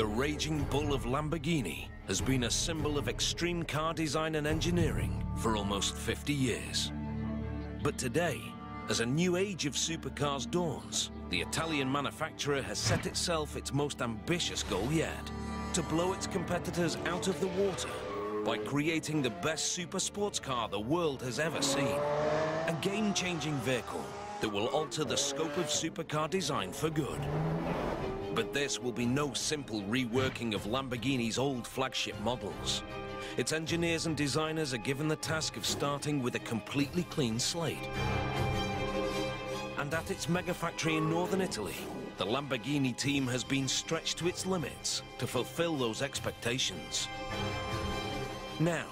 The raging bull of Lamborghini has been a symbol of extreme car design and engineering for almost 50 years. But today, as a new age of supercars dawns, the Italian manufacturer has set itself its most ambitious goal yet: to blow its competitors out of the water by creating the best super sports car the world has ever seen. A game-changing vehicle that will alter the scope of supercar design for good. But this will be no simple reworking of Lamborghini's old flagship models. Its engineers and designers are given the task of starting with a completely clean slate. And at its mega factory in northern Italy, the Lamborghini team has been stretched to its limits to fulfill those expectations. Now,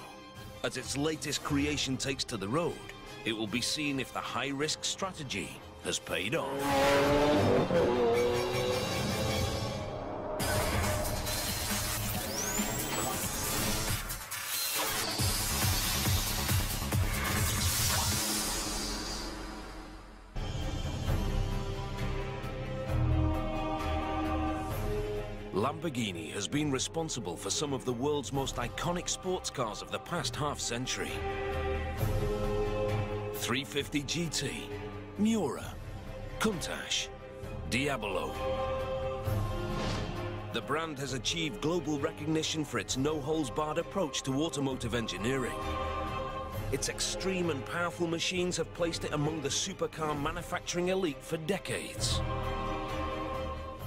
as its latest creation takes to the road, it will be seen if the high-risk strategy has paid off. Lamborghini has been responsible for some of the world's most iconic sports cars of the past half-century. 350 GT, Miura, Countach, Diabolo. The brand has achieved global recognition for its no-holds-barred approach to automotive engineering. Its extreme and powerful machines have placed it among the supercar manufacturing elite for decades.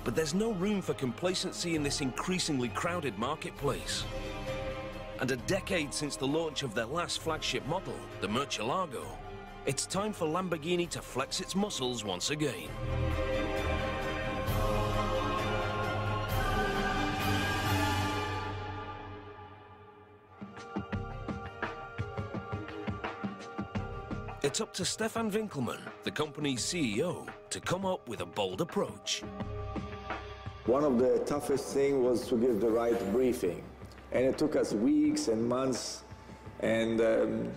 But there's no room for complacency in this increasingly crowded marketplace. And a decade since the launch of their last flagship model, the Murcielago, it's time for Lamborghini to flex its muscles once again. It's up to Stefan Winkelmann, the company's CEO, to come up with a bold approach. One of the toughest things was to give the right briefing. And it took us weeks and months. And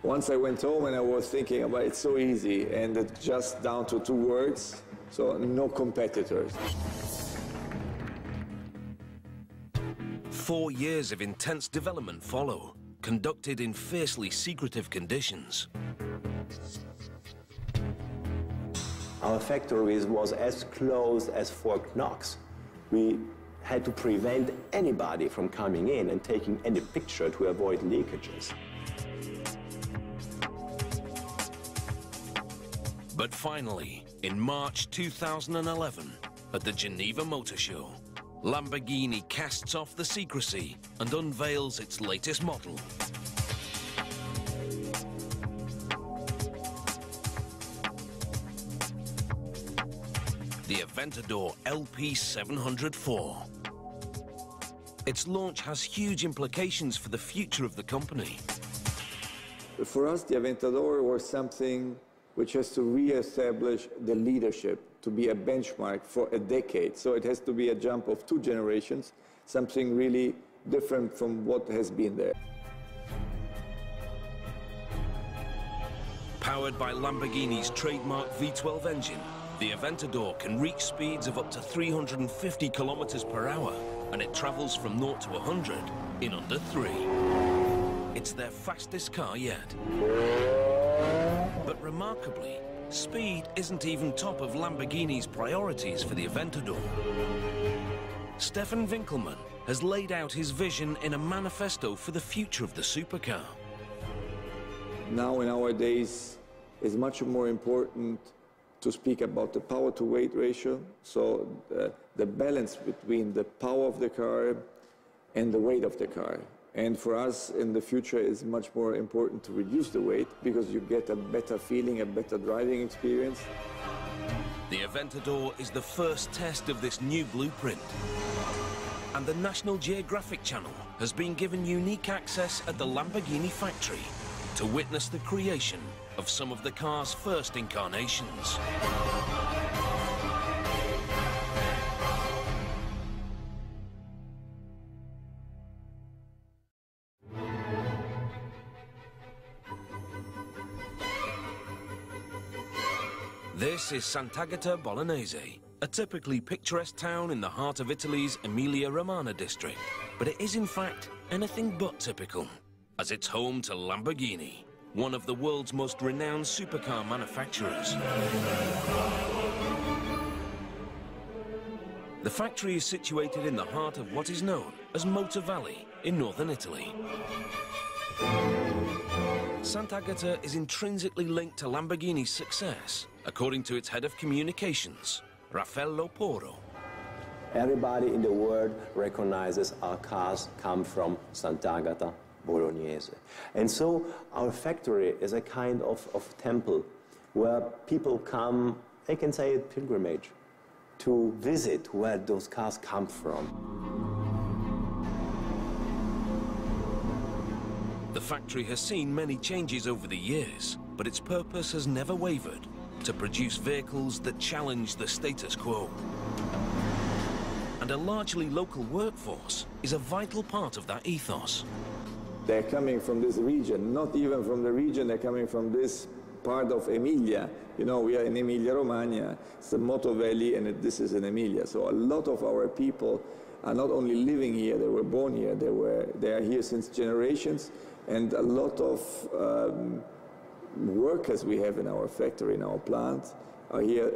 once I went home and I was thinking about it, it's so easy. And it's just down to 2 words, so no competitors. 4 years of intense development follow, conducted in fiercely secretive conditions. Our factory was as close as Fort Knox. We had to prevent anybody from coming in and taking any picture to avoid leakages. But finally, in March 2011, at the Geneva Motor Show, Lamborghini casts off the secrecy and unveils its latest model. The Aventador LP704. Its launch has huge implications for the future of the company. For us, the Aventador was something which has to re-establish the leadership, to be a benchmark for a decade. So it has to be a jump of 2 generations, something really different from what has been there. Powered by Lamborghini's trademark V12 engine, the Aventador can reach speeds of up to 350 kilometers per hour, and it travels from 0 to 100 in under 3. It's their fastest car yet. But remarkably, speed isn't even top of Lamborghini's priorities for the Aventador. Stefan Winkelmann has laid out his vision in a manifesto for the future of the supercar. Now, in our days, it's much more important to speak about the power-to-weight ratio, so the balance between the power of the car and the weight of the car. And for us, in the future, it's much more important to reduce the weight because you get a better feeling, a better driving experience. The Aventador is the first test of this new blueprint. And the National Geographic Channel has been given unique access at the Lamborghini factory to witness the creation of some of the car's first incarnations. This is Sant'Agata Bolognese, a typically picturesque town in the heart of Italy's Emilia-Romana district. But it is in fact anything but typical, as it's home to Lamborghini, one of the world's most renowned supercar manufacturers. The factory is situated in the heart of what is known as Motor Valley in northern Italy. Sant'Agata is intrinsically linked to Lamborghini's success, according to its head of communications, Raffaello Porro. Everybody in the world recognizes our cars come from Sant'Agata Bolognese. And so our factory is a kind of temple where people come, they can say it pilgrimage, to visit where those cars come from. The factory has seen many changes over the years, but its purpose has never wavered, to produce vehicles that challenge the status quo. And a largely local workforce is a vital part of that ethos. They're coming from this region, not even from the region, they're coming from this part of Emilia. You know, we are in Emilia-Romana, it's the Motor Valley, and this is in Emilia. So a lot of our people are not only living here, they were born here, they are here since generations, and a lot of workers we have in our factory, in our plant, are here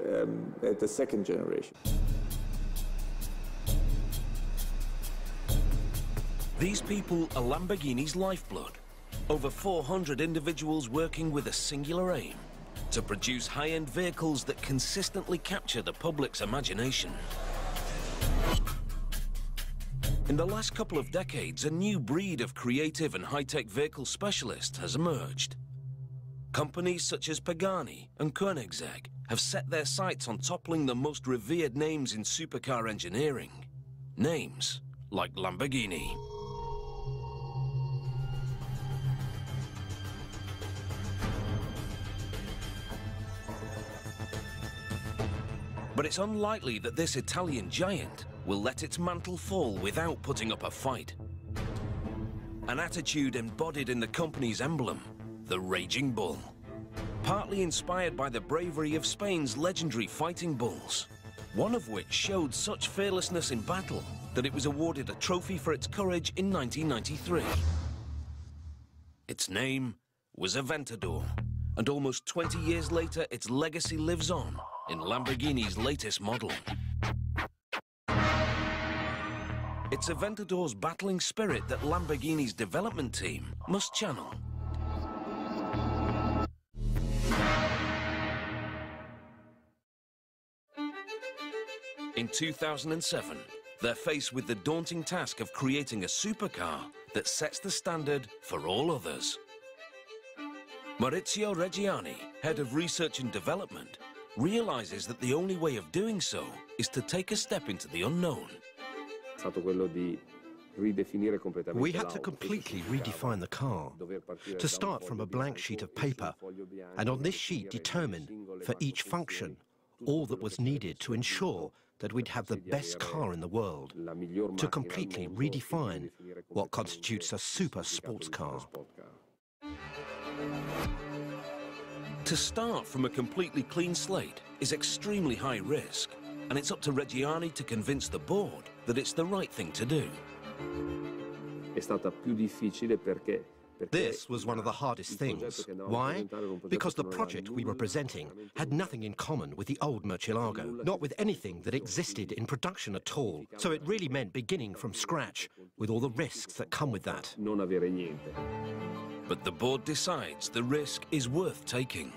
at the second generation. These people are Lamborghini's lifeblood. Over 400 individuals working with a singular aim: to produce high-end vehicles that consistently capture the public's imagination. In the last couple of decades, a new breed of creative and high-tech vehicle specialists has emerged. Companies such as Pagani and Koenigsegg have set their sights on toppling the most revered names in supercar engineering. Names like Lamborghini. But it's unlikely that this Italian giant will let its mantle fall without putting up a fight. An attitude embodied in the company's emblem, the Raging Bull. Partly inspired by the bravery of Spain's legendary fighting bulls, one of which showed such fearlessness in battle that it was awarded a trophy for its courage in 1993. Its name was Aventador, and almost 20 years later, its legacy lives on in Lamborghini's latest model. It's Aventador's battling spirit that Lamborghini's development team must channel. In 2007, they're faced with the daunting task of creating a supercar that sets the standard for all others. Maurizio Reggiani, head of research and development, realizes that the only way of doing so is to take a step into the unknown. We had to completely redefine the car, to start from a blank sheet of paper, and on this sheet determine, for each function, all that was needed to ensure that we'd have the best car in the world, to completely redefine what constitutes a super sports car. To start from a completely clean slate is extremely high risk, and it's up to Reggiani to convince the board that it's the right thing to do. This was one of the hardest things. Why? Because the project we were presenting had nothing in common with the old Murcielago, not with anything that existed in production at all. So it really meant beginning from scratch, with all the risks that come with that. But the board decides the risk is worth taking.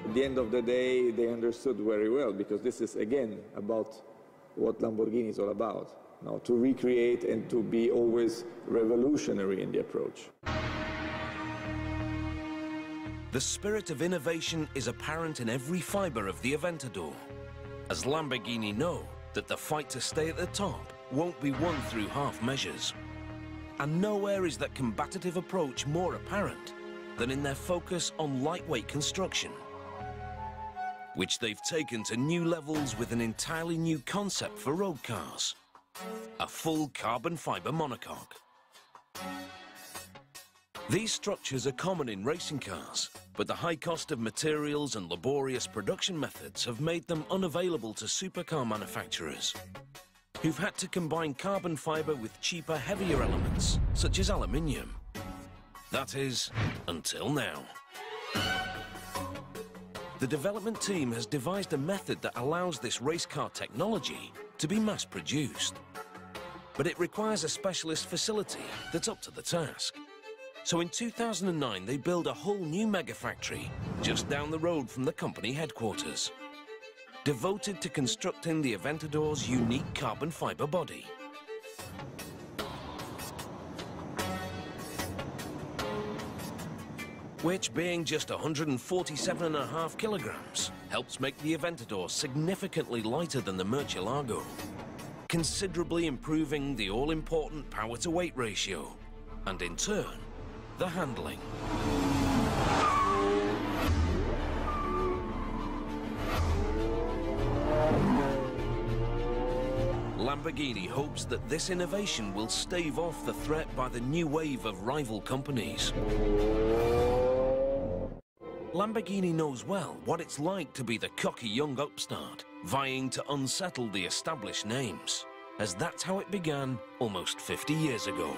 At the end of the day, they understood very well, because this is, again, about what Lamborghini is all about. Now, to recreate and to be always revolutionary in the approach. The spirit of innovation is apparent in every fiber of the Aventador, as Lamborghini know that the fight to stay at the top won't be won through half measures. And nowhere is that combative approach more apparent than in their focus on lightweight construction, which they've taken to new levels with an entirely new concept for road cars: a full carbon fiber monocoque. These structures are common in racing cars, but the high cost of materials and laborious production methods have made them unavailable to supercar manufacturers, who've had to combine carbon fibre with cheaper, heavier elements, such as aluminium. That is, until now. The development team has devised a method that allows this race car technology to be mass-produced. But it requires a specialist facility that's up to the task. So in 2009, they build a whole new mega factory just down the road from the company headquarters, devoted to constructing the Aventador's unique carbon fibre body. Which, being just 147.5 kilograms, helps make the Aventador significantly lighter than the Murcielago, considerably improving the all-important power-to-weight ratio, and in turn, the handling. Lamborghini hopes that this innovation will stave off the threat by the new wave of rival companies. Lamborghini knows well what it's like to be the cocky young upstart, vying to unsettle the established names, as that's how it began almost 50 years ago.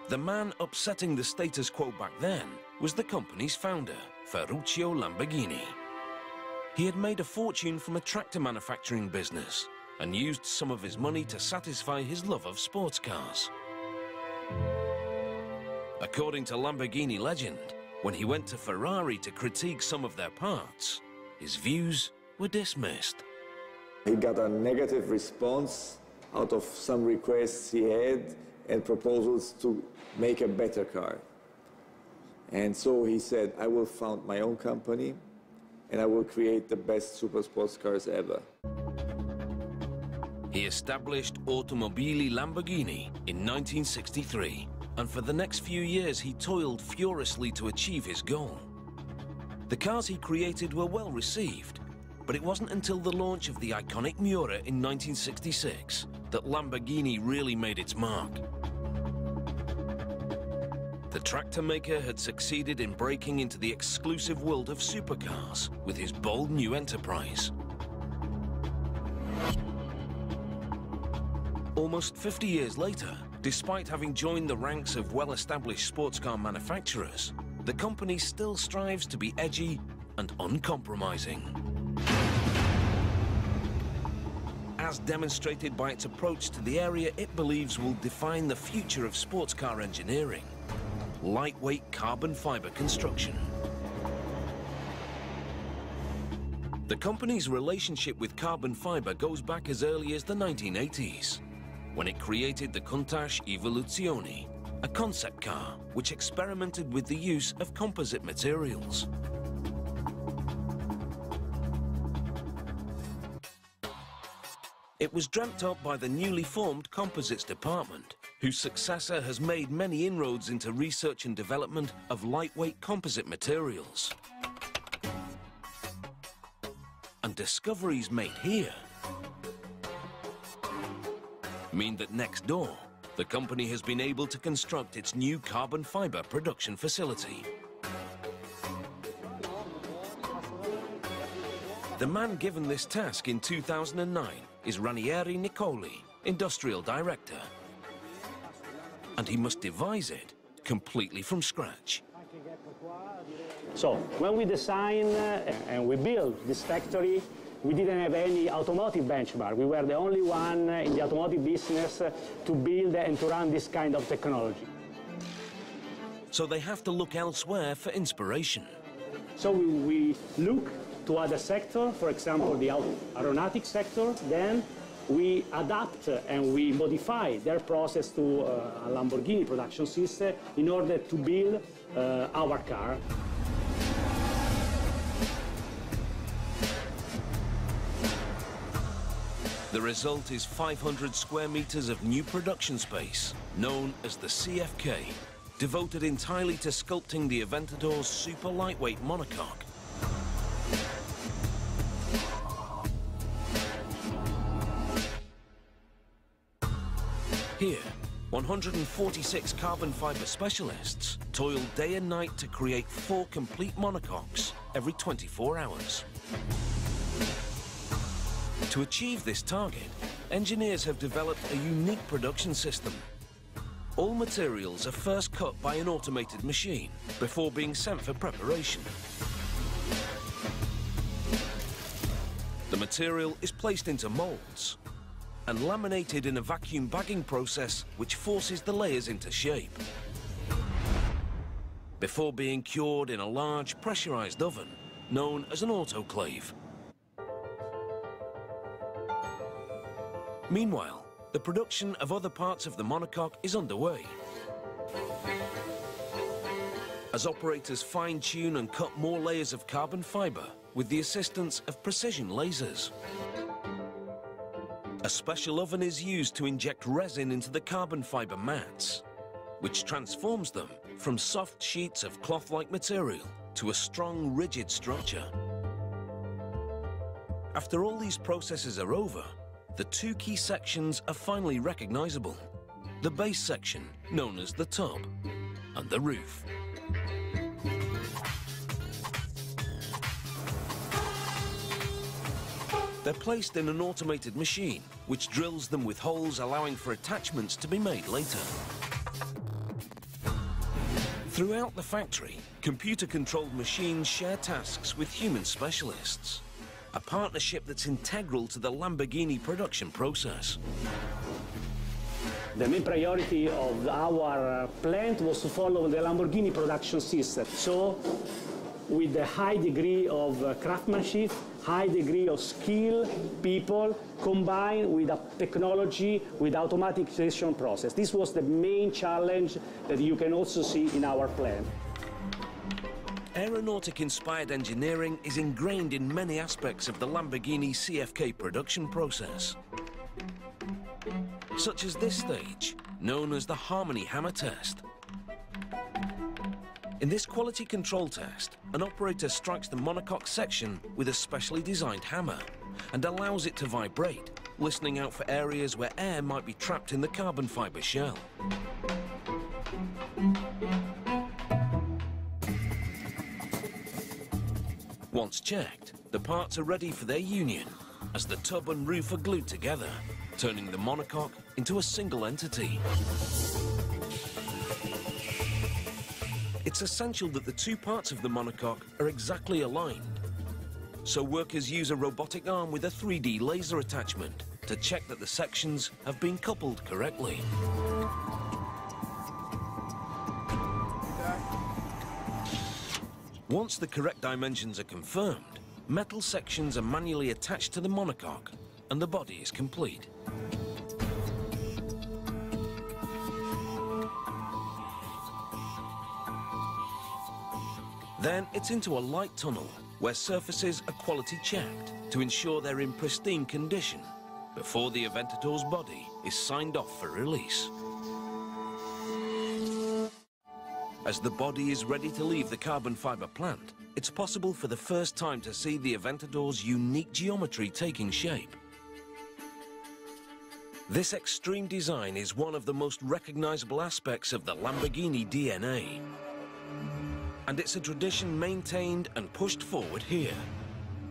The man upsetting the status quo back then was the company's founder, Ferruccio Lamborghini. He had made a fortune from a tractor manufacturing business and used some of his money to satisfy his love of sports cars. According to Lamborghini legend, when he went to Ferrari to critique some of their parts, his views were dismissed. He got a negative response out of some requests he had and proposals to make a better car. And so he said, I will found my own company and I will create the best super sports cars ever. He established Automobili Lamborghini in 1963, and for the next few years he toiled furiously to achieve his goal. The cars he created were well received, but it wasn't until the launch of the iconic Miura in 1966 that Lamborghini really made its mark. The tractor maker had succeeded in breaking into the exclusive world of supercars with his bold new enterprise. Almost 50 years later, despite having joined the ranks of well-established sports car manufacturers, the company still strives to be edgy and uncompromising. As demonstrated by its approach to the area it believes will define the future of sports car engineering: lightweight carbon fiber construction. The company's relationship with carbon fiber goes back as early as the 1980s, when it created the Countach Evoluzione, a concept car which experimented with the use of composite materials. It was dreamt up by the newly formed Composites department, whose successor has made many inroads into research and development of lightweight composite materials. And discoveries made here mean that next door, the company has been able to construct its new carbon fiber production facility. The man given this task in 2009 is Ranieri Nicoli, Industrial Director. And he must devise it completely from scratch. So, when we design and we build this factory, we didn't have any automotive benchmark. We were the only one in the automotive business to build and to run this kind of technology. So they have to look elsewhere for inspiration. So we look to other sectors, for example, the aeronautic sector. Then we adapt and we modify their process to a Lamborghini production system in order to build our car. The result is 500 square meters of new production space, known as the CFK, devoted entirely to sculpting the Aventador's super lightweight monocoque. Here, 146 carbon fiber specialists toil day and night to create 4 complete monocoques every 24 hours. To achieve this target, engineers have developed a unique production system. All materials are first cut by an automated machine before being sent for preparation. The material is placed into molds and laminated in a vacuum bagging process which forces the layers into shape. Before being cured in a large pressurized oven known as an autoclave. Meanwhile, the production of other parts of the monocoque is underway. As operators fine-tune and cut more layers of carbon fiber with the assistance of precision lasers. A special oven is used to inject resin into the carbon fiber mats, which transforms them from soft sheets of cloth-like material to a strong, rigid structure. After all these processes are over, the 2 key sections are finally recognizable. The base section, known as the tub, and the roof. They're placed in an automated machine, which drills them with holes allowing for attachments to be made later. Throughout the factory, computer-controlled machines share tasks with human specialists. A partnership that's integral to the Lamborghini production process. The main priority of our plant was to follow the Lamborghini production system. So, with a high degree of craftsmanship, high degree of skill, people, combined with a technology, with automatization process. This was the main challenge that you can also see in our plant. Aeronautic-inspired engineering is ingrained in many aspects of the Lamborghini CFK production process, such as this stage, known as the Harmony Hammer Test. In this quality control test, an operator strikes the monocoque section with a specially designed hammer and allows it to vibrate, listening out for areas where air might be trapped in the carbon fiber shell. Once checked, the parts are ready for their union, as the tub and roof are glued together, turning the monocoque into a single entity. It's essential that the 2 parts of the monocoque are exactly aligned. So workers use a robotic arm with a 3D laser attachment to check that the sections have been coupled correctly. Once the correct dimensions are confirmed, metal sections are manually attached to the monocoque and the body is complete. Then it's into a light tunnel where surfaces are quality checked to ensure they're in pristine condition before the Aventador's body is signed off for release. As the body is ready to leave the carbon fiber plant, it's possible for the first time to see the Aventador's unique geometry taking shape. This extreme design is one of the most recognizable aspects of the Lamborghini DNA. And it's a tradition maintained and pushed forward here,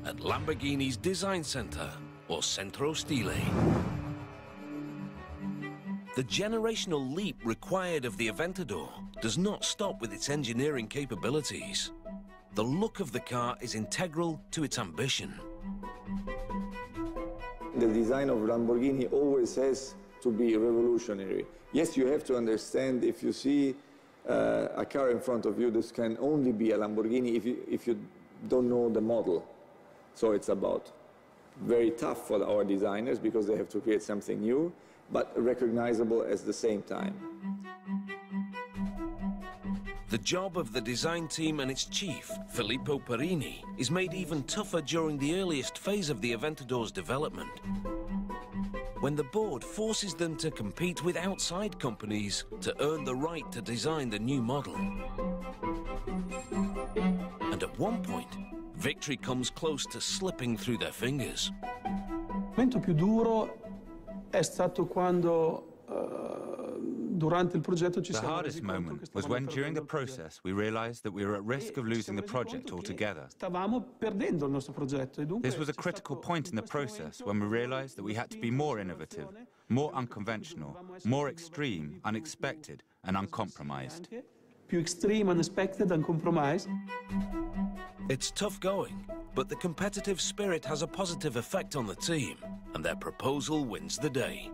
at Lamborghini's design center, or Centro Stile. The generational leap required of the Aventador does not stop with its engineering capabilities. The look of the car is integral to its ambition. The design of Lamborghini always has to be revolutionary. Yes, you have to understand, if you see a car in front of you, this can only be a Lamborghini if you don't know the model. So it's about very tough for our designers because they have to create something new, but recognizable at the same time. The job of the design team and its chief, Filippo Perini, is made even tougher during the earliest phase of the Aventador's development, when the board forces them to compete with outside companies to earn the right to design the new model. And at one point, victory comes close to slipping through their fingers. Il momento più duro è stato quando The hardest moment was when, during the process, we realized that we were at risk of losing the project altogether. This was a critical point in the process when we realized that we had to be more innovative, more unconventional, more extreme, unexpected, and uncompromised. It's tough going, but the competitive spirit has a positive effect on the team, and their proposal wins the day.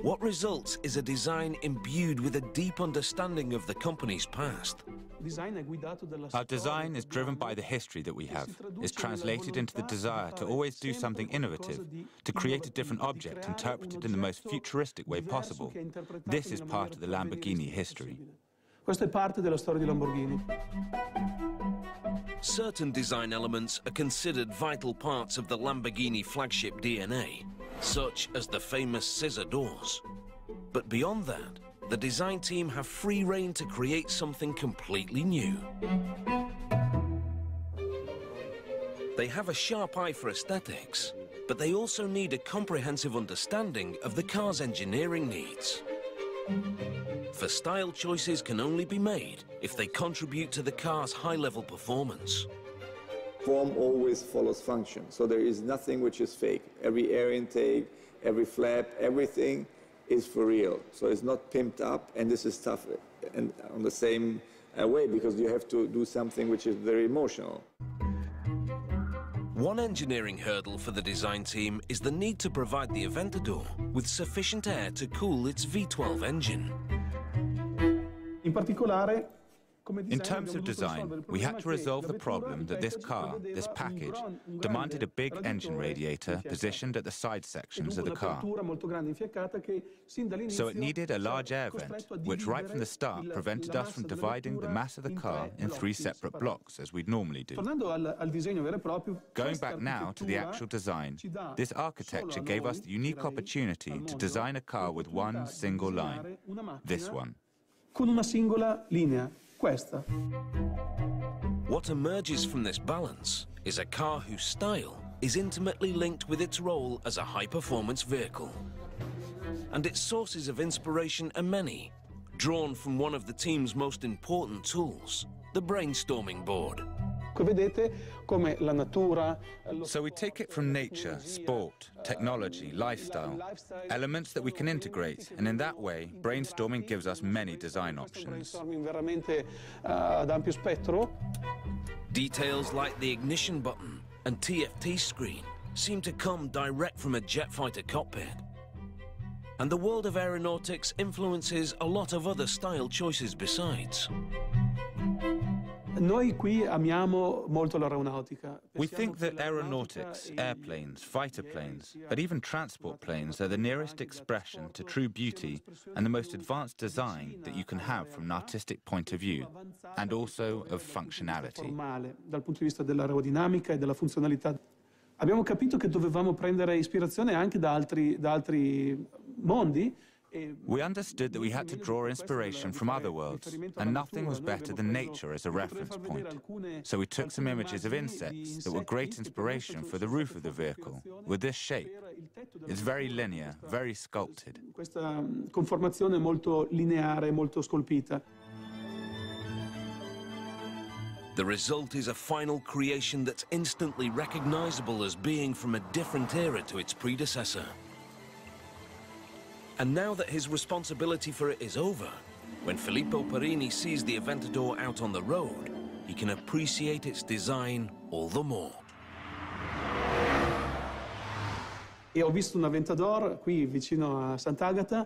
What results is a design imbued with a deep understanding of the company's past. Our design is driven by the history that we have, is translated into the desire to always do something innovative, to create a different object interpreted in the most futuristic way possible. This is part of the Lamborghini history. Certain design elements are considered vital parts of the Lamborghini flagship DNA, such as the famous scissor doors. But beyond that, the design team have free rein to create something completely new. They have a sharp eye for aesthetics, but they also need a comprehensive understanding of the car's engineering needs. For style choices can only be made if they contribute to the car's high-level performance. Form always follows function, so there is nothing which is fake. Every air intake, every flap, everything is for real. So it's not pimped up, and this is tough and on the same way, because you have to do something which is very emotional. One engineering hurdle for the design team is the need to provide the Aventador with sufficient air to cool its V12 engine. In terms of design, we had to resolve the problem that this car, this package, demanded a big engine radiator positioned at the side sections of the car. So it needed a large air vent, which right from the start prevented us from dividing the mass of the car in 3 separate blocks, as we'd normally do. Going back now to the actual design, this architecture gave us the unique opportunity to design a car with one single line, this one. What emerges from this balance is a car whose style is intimately linked with its role as a high-performance vehicle. And its sources of inspiration are many, drawn from one of the team's most important tools, the brainstorming board. So we take it from nature, sport, technology, lifestyle, elements that we can integrate, and in that way, brainstorming gives us many design options. Details like the ignition button and TFT screen seem to come direct from a jet fighter cockpit. And the world of aeronautics influences a lot of other style choices besides. We think that aeronautics, airplanes, fighter planes, but even transport planes are the nearest expression to true beauty and the most advanced design that you can have from an artistic point of view, and also of functionality. Abbiamo capito che dovevamo prendere ispirazione anche da altri mondi. We understood that we had to draw inspiration from other worlds, and nothing was better than nature as a reference point. So we took some images of insects that were great inspiration for the roof of the vehicle, with this shape. It's very linear, very sculpted. Questa conformazione molto lineare, molto scolpita. The result is a final creation that's instantly recognizable as being from a different era to its predecessor. And now that his responsibility for it is over, when Filippo Perini sees the Aventador out on the road, he can appreciate its design all the more. E ho visto un Aventador qui vicino a Sant'Agata.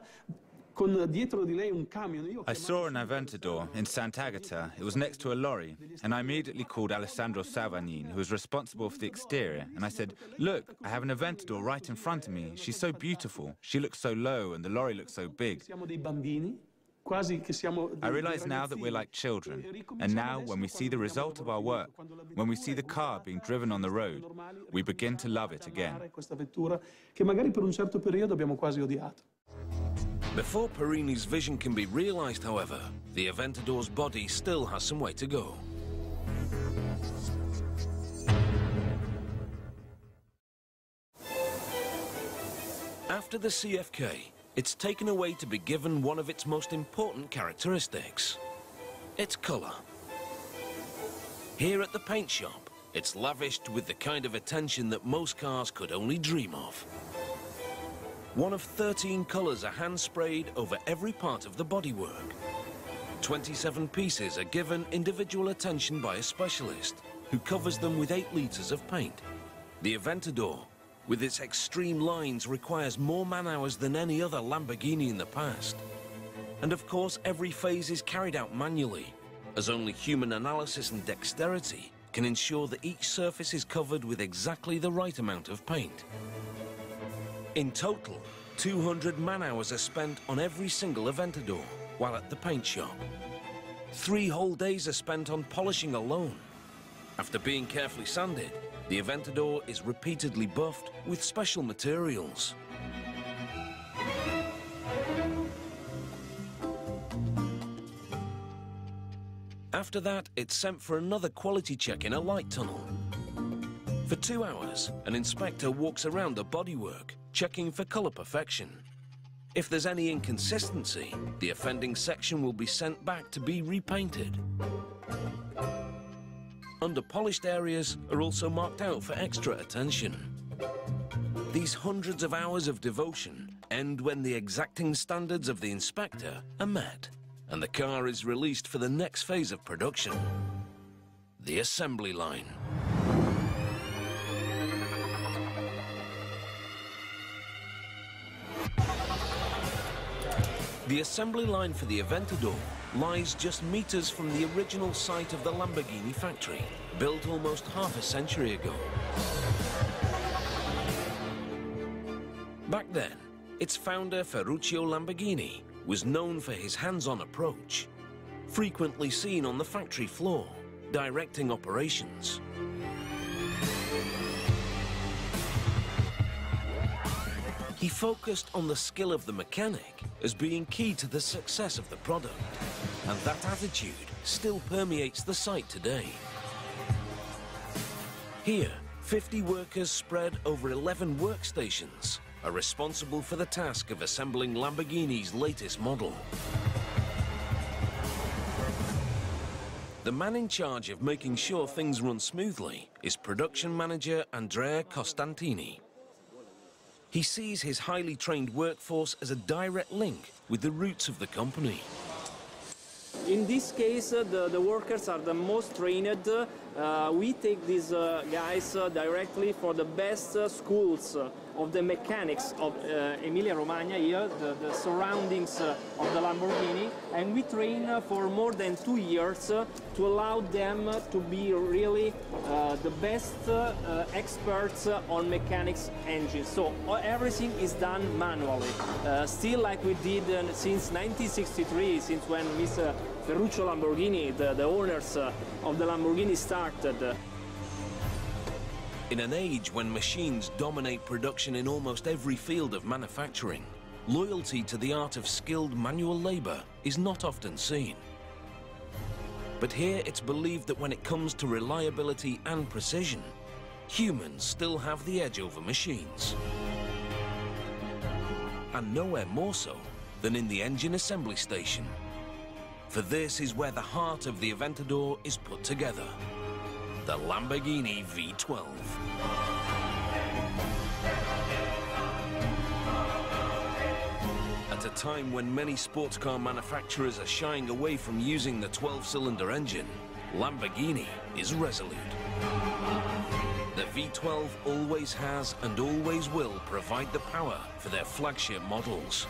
I saw an Aventador in Sant'Agata. It was next to a lorry, and I immediately called Alessandro Salvanin, who was responsible for the exterior, and I said, "Look, I have an Aventador right in front of me. She's so beautiful. She looks so low, and the lorry looks so big." I realize now that we're like children, and now when we see the result of our work, when we see the car being driven on the road, we begin to love it again. Before Perini's vision can be realized, however, the Aventador's body still has some way to go. After the CFK, it's taken away to be given one of its most important characteristics: its colour. Here at the paint shop, it's lavished with the kind of attention that most cars could only dream of. One of 13 colours are hand-sprayed over every part of the bodywork. 27 pieces are given individual attention by a specialist, who covers them with 8 litres of paint. The Aventador, with its extreme lines, requires more man-hours than any other Lamborghini in the past. And of course, every phase is carried out manually, as only human analysis and dexterity can ensure that each surface is covered with exactly the right amount of paint. In total, 200 man-hours are spent on every single Aventador while at the paint shop. 3 whole days are spent on polishing alone. After being carefully sanded, the Aventador is repeatedly buffed with special materials. After that, it's sent for another quality check in a light tunnel. For 2 hours, an inspector walks around the bodywork, checking for colour perfection. If there's any inconsistency, the offending section will be sent back to be repainted. Under-polished areas are also marked out for extra attention. These hundreds of hours of devotion end when the exacting standards of the inspector are met, and the car is released for the next phase of production, the assembly line. The assembly line for the Aventador lies just meters from the original site of the Lamborghini factory, built almost half a century ago. Back then, its founder, Ferruccio Lamborghini, was known for his hands-on approach, frequently seen on the factory floor, directing operations. He focused on the skill of the mechanic as being key to the success of the product, and that attitude still permeates the site today. Here, 50 workers spread over 11 workstations are responsible for the task of assembling Lamborghini's latest model. The man in charge of making sure things run smoothly is production manager Andrea Costantini. He sees his highly trained workforce as a direct link with the roots of the company. In this case, the workers are the most trained. We take these guys directly for the best schools of the mechanics of Emilia-Romana here, the surroundings of the Lamborghini, and we train for more than 2 years to allow them to be really the best experts on mechanics engines. So everything is done manually, still like we did since 1963, since when Mr. Ferruccio Lamborghini, the owners of the Lamborghini, started. In an age when machines dominate production in almost every field of manufacturing, loyalty to the art of skilled manual labor is not often seen. But here it's believed that when it comes to reliability and precision, humans still have the edge over machines. And nowhere more so than in the engine assembly station. For this is where the heart of the Aventador is put together. The Lamborghini V12. At a time when many sports car manufacturers are shying away from using the 12-cylinder engine, Lamborghini is resolute. The V12 always has and always will provide the power for their flagship models.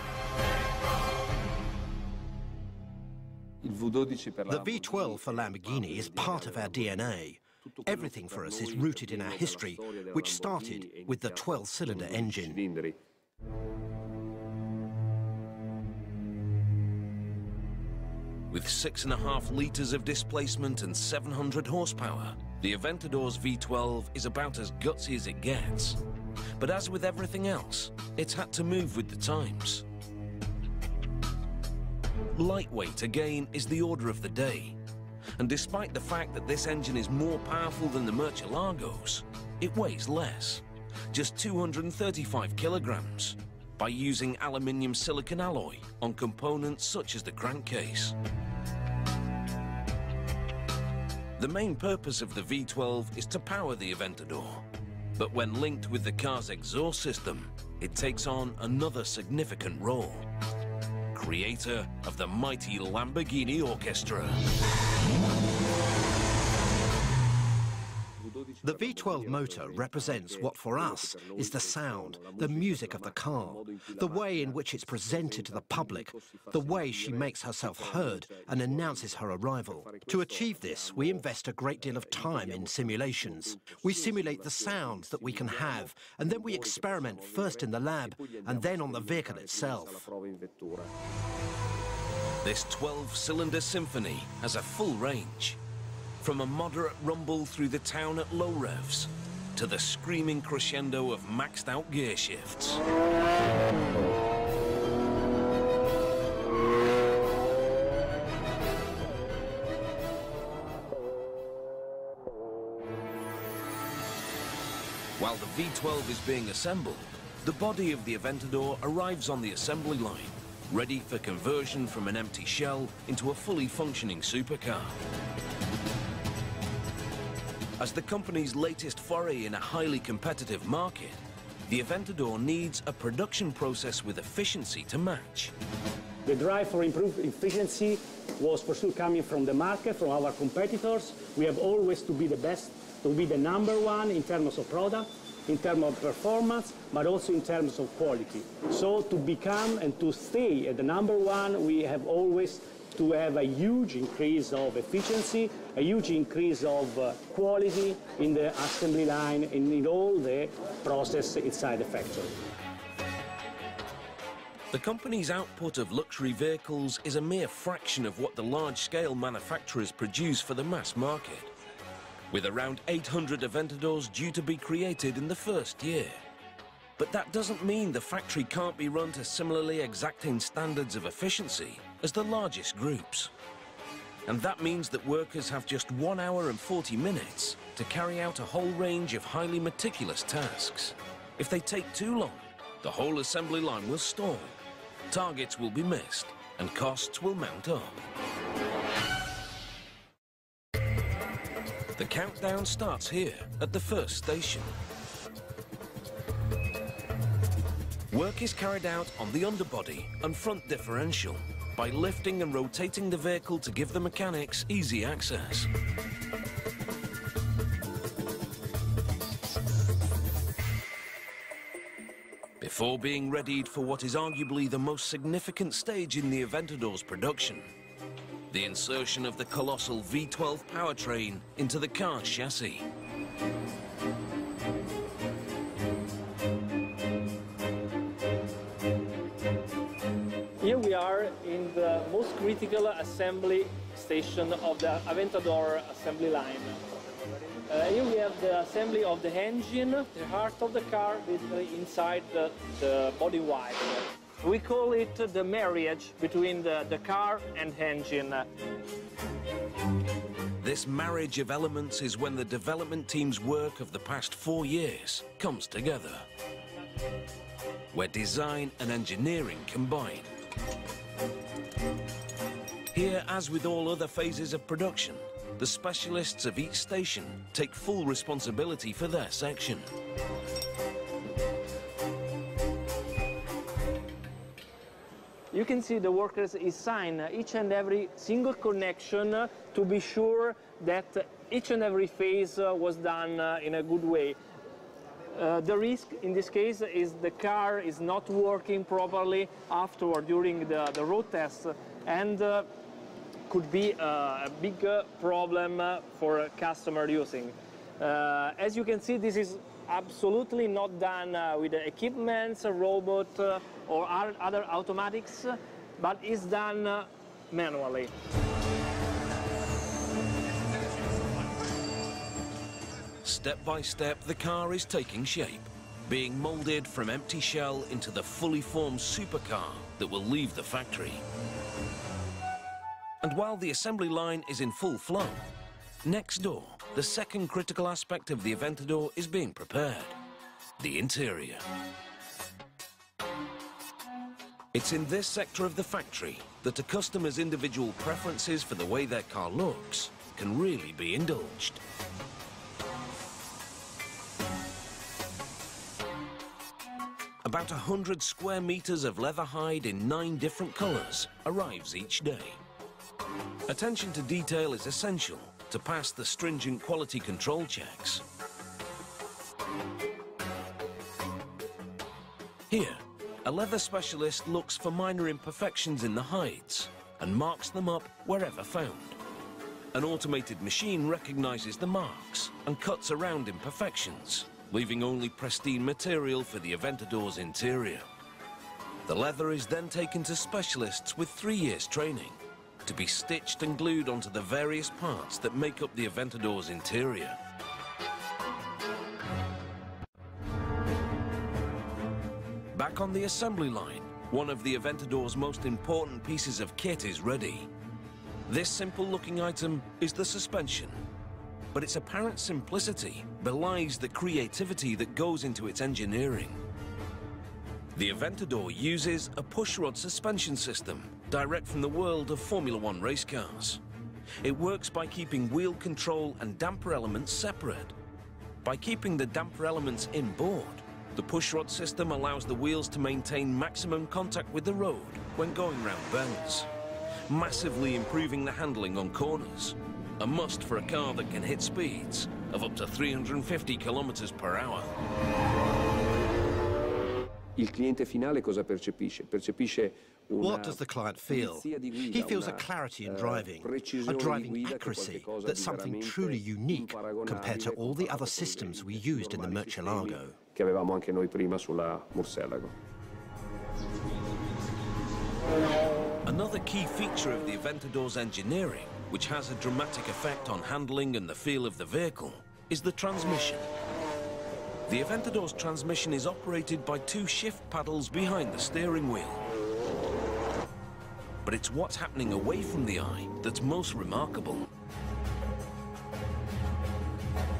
The V12 for Lamborghini is part of our DNA. Everything for us is rooted in our history, which started with the 12-cylinder engine. With 6.5 litres of displacement and 700 horsepower, the Aventador's V12 is about as gutsy as it gets. But as with everything else, it's had to move with the times. Lightweight, again, is the order of the day. And despite the fact that this engine is more powerful than the Murcielagos, it weighs less, just 235 kilograms, by using aluminium silicon alloy on components such as the crankcase. The main purpose of the V12 is to power the Aventador, but when linked with the car's exhaust system, it takes on another significant role. Creator of the mighty Lamborghini Orchestra. The V12 motor represents what for us is the sound, the music of the car, the way in which it's presented to the public, the way she makes herself heard and announces her arrival. To achieve this, we invest a great deal of time in simulations. We simulate the sounds that we can have, and then we experiment first in the lab and then on the vehicle itself. This 12-cylinder symphony has a full range. From a moderate rumble through the town at low revs to the screaming crescendo of maxed-out gear shifts. While the V12 is being assembled, the body of the Aventador arrives on the assembly line, ready for conversion from an empty shell into a fully functioning supercar. As the company's latest foray in a highly competitive market, the Aventador needs a production process with efficiency to match. The drive for improved efficiency was for sure coming from the market, from our competitors. We have always to be the best, to be the number one in terms of product, in terms of performance, but also in terms of quality. So to become and to stay at the number one, we have always to have a huge increase of efficiency, a huge increase of quality in the assembly line and in all the process inside the factory. The company's output of luxury vehicles is a mere fraction of what the large-scale manufacturers produce for the mass market, with around 800 Aventadors due to be created in the first year. But that doesn't mean the factory can't be run to similarly exacting standards of efficiency as the largest groups. And that means that workers have just 1 hour and 40 minutes to carry out a whole range of highly meticulous tasks. If they take too long, the whole assembly line will stall, targets will be missed, and costs will mount up. The countdown starts here at the first station. Work is carried out on the underbody and front differential by lifting and rotating the vehicle to give the mechanics easy access. Before being readied for what is arguably the most significant stage in the Aventador's production, the insertion of the colossal V12 powertrain into the car's chassis. Here we are in the most critical assembly station of the Aventador assembly line. Here we have the assembly of the engine, the heart of the car, basically inside the body wire. We call it the marriage between the car and engine. This marriage of elements is when the development team's work of the past 4 years comes together, where design and engineering combine. Here, as with all other phases of production, the specialists of each station take full responsibility for their section. You can see the workers assign each and every single connection to be sure that each and every phase was done in a good way. The risk in this case is the car is not working properly after or during the road test, and could be a big problem for a customer using. As you can see, this is absolutely not done with the equipments, a robot or other automatics, but is done manually. Step by step, the car is taking shape, being molded from empty shell into the fully formed supercar that will leave the factory. And while the assembly line is in full flow, next door, the second critical aspect of the Aventador is being prepared: the interior. It's in this sector of the factory that a customer's individual preferences for the way their car looks can really be indulged. About 100 square meters of leather hide in 9 different colors arrives each day. Attention to detail is essential to pass the stringent quality control checks. Here, a leather specialist looks for minor imperfections in the hides and marks them up wherever found. An automated machine recognizes the marks and cuts around imperfections, leaving only pristine material for the Aventador's interior. The leather is then taken to specialists with 3 years training to be stitched and glued onto the various parts that make up the Aventador's interior. Back on the assembly line, one of the Aventador's most important pieces of kit is ready. This simple-looking item is the suspension, but its apparent simplicity belies the creativity that goes into its engineering. The Aventador uses a pushrod suspension system direct from the world of Formula One race cars. It works by keeping wheel control and damper elements separate. By keeping the damper elements inboard, the pushrod system allows the wheels to maintain maximum contact with the road when going round bends, massively improving the handling on corners. A must for a car that can hit speeds of up to 350 kilometers per hour. Il cliente finale cosa percepisce? Percepisce What does the client feel? He feels a clarity in driving, a driving accuracy that's something truly unique compared to all the other systems we used in the Murcielago. Che avevamo anche noi prima sulla Murcielago. Another key feature of the Aventador's engineering, which has a dramatic effect on handling and the feel of the vehicle, is the transmission. The Aventador's transmission is operated by 2 shift paddles behind the steering wheel. But it's what's happening away from the eye that's most remarkable.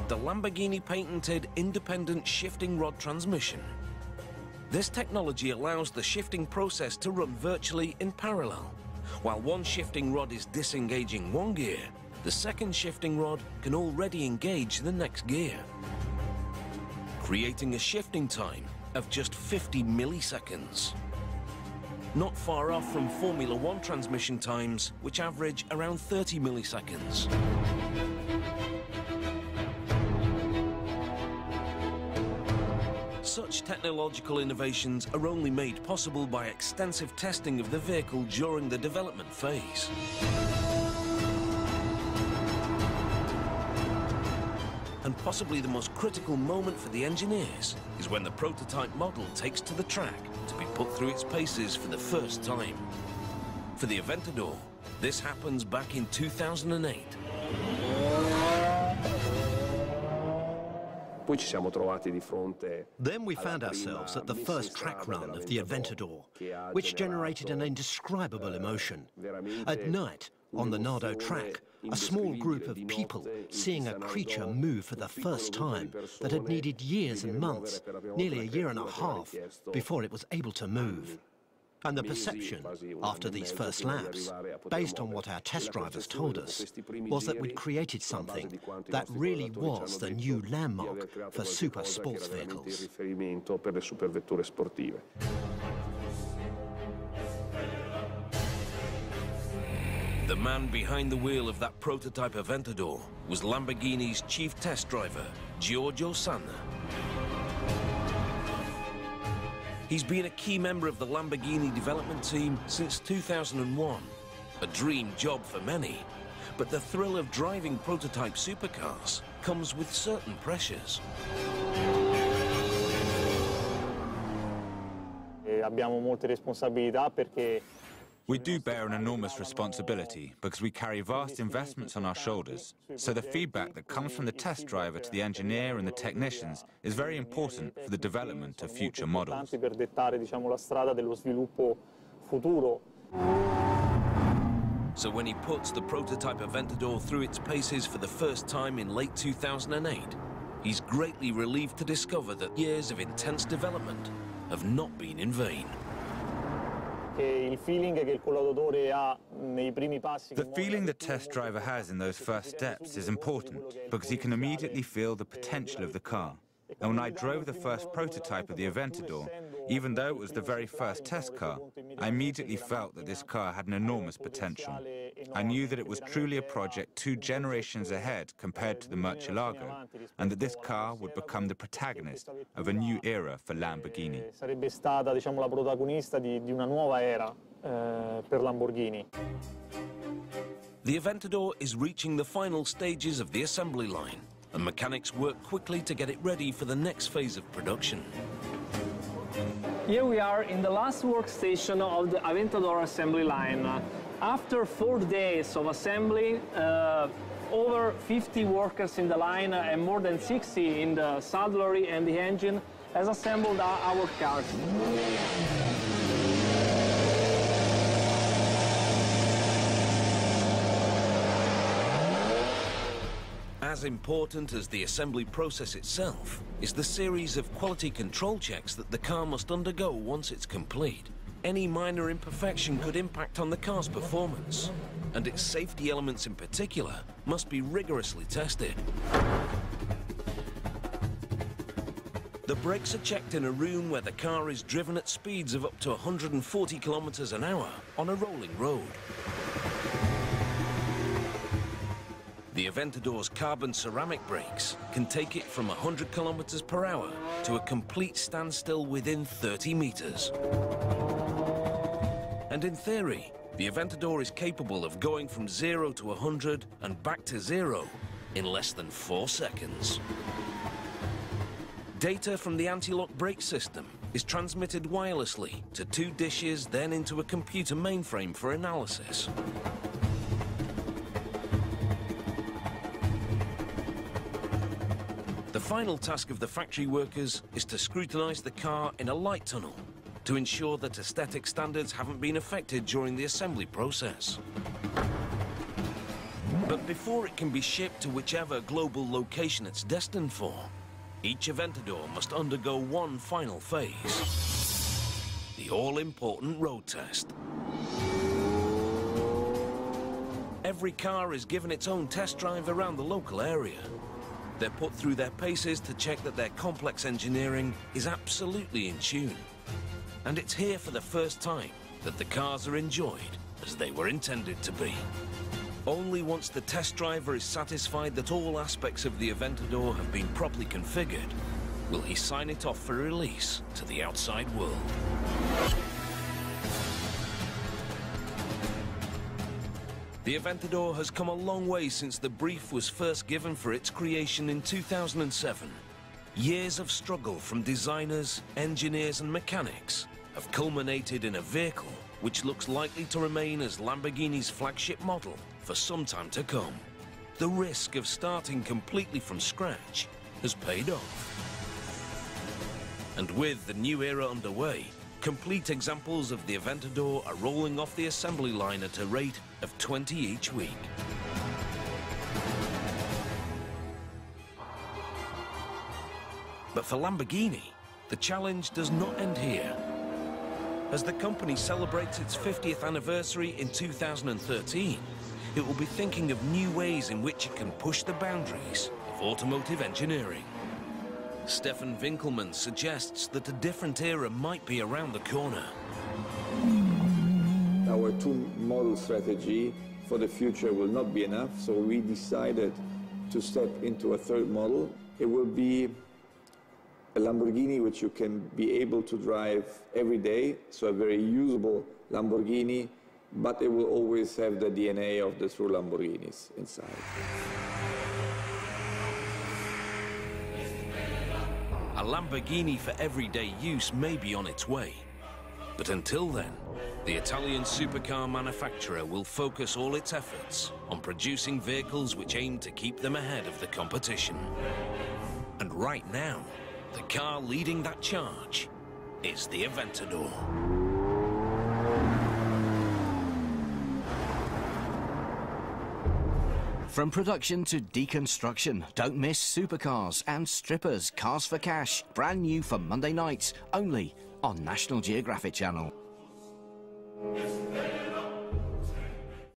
The Lamborghini patented independent shifting rod transmission. This technology allows the shifting process to run virtually in parallel. While one shifting rod is disengaging one gear, the second shifting rod can already engage the next gear, creating a shifting time of just 50 milliseconds. Not far off from Formula One transmission times, which average around 30 milliseconds. Such technological innovations are only made possible by extensive testing of the vehicle during the development phase. And possibly the most critical moment for the engineers is when the prototype model takes to the track to be put through its paces for the first time. For the Aventador, this happens back in 2008. Then we found ourselves at the first track run of the Aventador, which generated an indescribable emotion. At night, on the Nardo track, a small group of people seeing a creature move for the first time that had needed years and months, nearly a year and a half, before it was able to move. And the perception, after these first laps, based on what our test drivers told us, was that we'd created something that really was the new landmark for super sports vehicles. The man behind the wheel of that prototype Aventador was Lamborghini's chief test driver, Giorgio Sanna. He's been a key member of the Lamborghini development team since 2001. A dream job for many, but the thrill of driving prototype supercars comes with certain pressures. Abbiamo molte responsabilità perché We do bear an enormous responsibility because we carry vast investments on our shoulders. So the feedback that comes from the test driver to the engineer and the technicians is very important for the development of future models. per dettare, diciamo, la strada dello sviluppo futuro. So when he puts the prototype Aventador through its paces for the first time in late 2008, he's greatly relieved to discover that years of intense development have not been in vain. il feeling che il collaudatore ha nei primi passi. The feeling the test driver has in those first steps is important because he can immediately feel the potential of the car. And when I drove the first prototype of the Aventador, even though it was the very first test car, I immediately felt that this car had an enormous potential. I knew that it was truly a project 2 generations ahead compared to the Murcielago, and that this car would become the protagonist of a new era for Lamborghini. Sarebbe stata, diciamo, la protagonista di una nuova era per Lamborghini. The Aventador is reaching the final stages of the assembly line, and mechanics work quickly to get it ready for the next phase of production. Here we are in the last workstation of the Aventador assembly line. After 4 days of assembly, over 50 workers in the line and more than 60 in the saddlery and the engine has assembled our cars. As important as the assembly process itself is the series of quality control checks that the car must undergo once it's complete. Any minor imperfection could impact on the car's performance, and its safety elements in particular must be rigorously tested. The brakes are checked in a room where the car is driven at speeds of up to 140 kilometers an hour on a rolling road. The Aventador's carbon ceramic brakes can take it from 100 kilometers per hour to a complete standstill within 30 meters. And in theory, the Aventador is capable of going from 0 to 100 and back to 0 in less than 4 seconds. Data from the anti-lock brake system is transmitted wirelessly to 2 dishes, then into a computer mainframe for analysis. The final task of the factory workers is to scrutinize the car in a light tunnel to ensure that aesthetic standards haven't been affected during the assembly process. But before it can be shipped to whichever global location it's destined for, each Aventador must undergo one final phase: the all-important road test. Every car is given its own test drive around the local area. They're put through their paces to check that their complex engineering is absolutely in tune. And it's here for the first time that the cars are enjoyed as they were intended to be. Only once the test driver is satisfied that all aspects of the Aventador have been properly configured will he sign it off for release to the outside world. The Aventador has come a long way since the brief was first given for its creation in 2007. Years of struggle from designers, engineers and mechanics have culminated in a vehicle which looks likely to remain as Lamborghini's flagship model for some time to come. The risk of starting completely from scratch has paid off. And with the new era underway, complete examples of the Aventador are rolling off the assembly line at a rate of 20 each week. But for Lamborghini, the challenge does not end here. As the company celebrates its 50th anniversary in 2013, it will be thinking of new ways in which it can push the boundaries of automotive engineering. Stefan Winkelmann suggests that a different era might be around the corner. Our 2-model strategy for the future will not be enough, so we decided to step into a 3rd model. It will be a Lamborghini which you can be able to drive every day, so a very usable Lamborghini, but it will always have the DNA of the true Lamborghinis inside. A Lamborghini for everyday use may be on its way. But until then, the Italian supercar manufacturer will focus all its efforts on producing vehicles which aim to keep them ahead of the competition. And right now, the car leading that charge is the Aventador. From production to deconstruction, don't miss Supercars and Strippers, Cars for Cash, brand new for Monday nights, only on National Geographic Channel.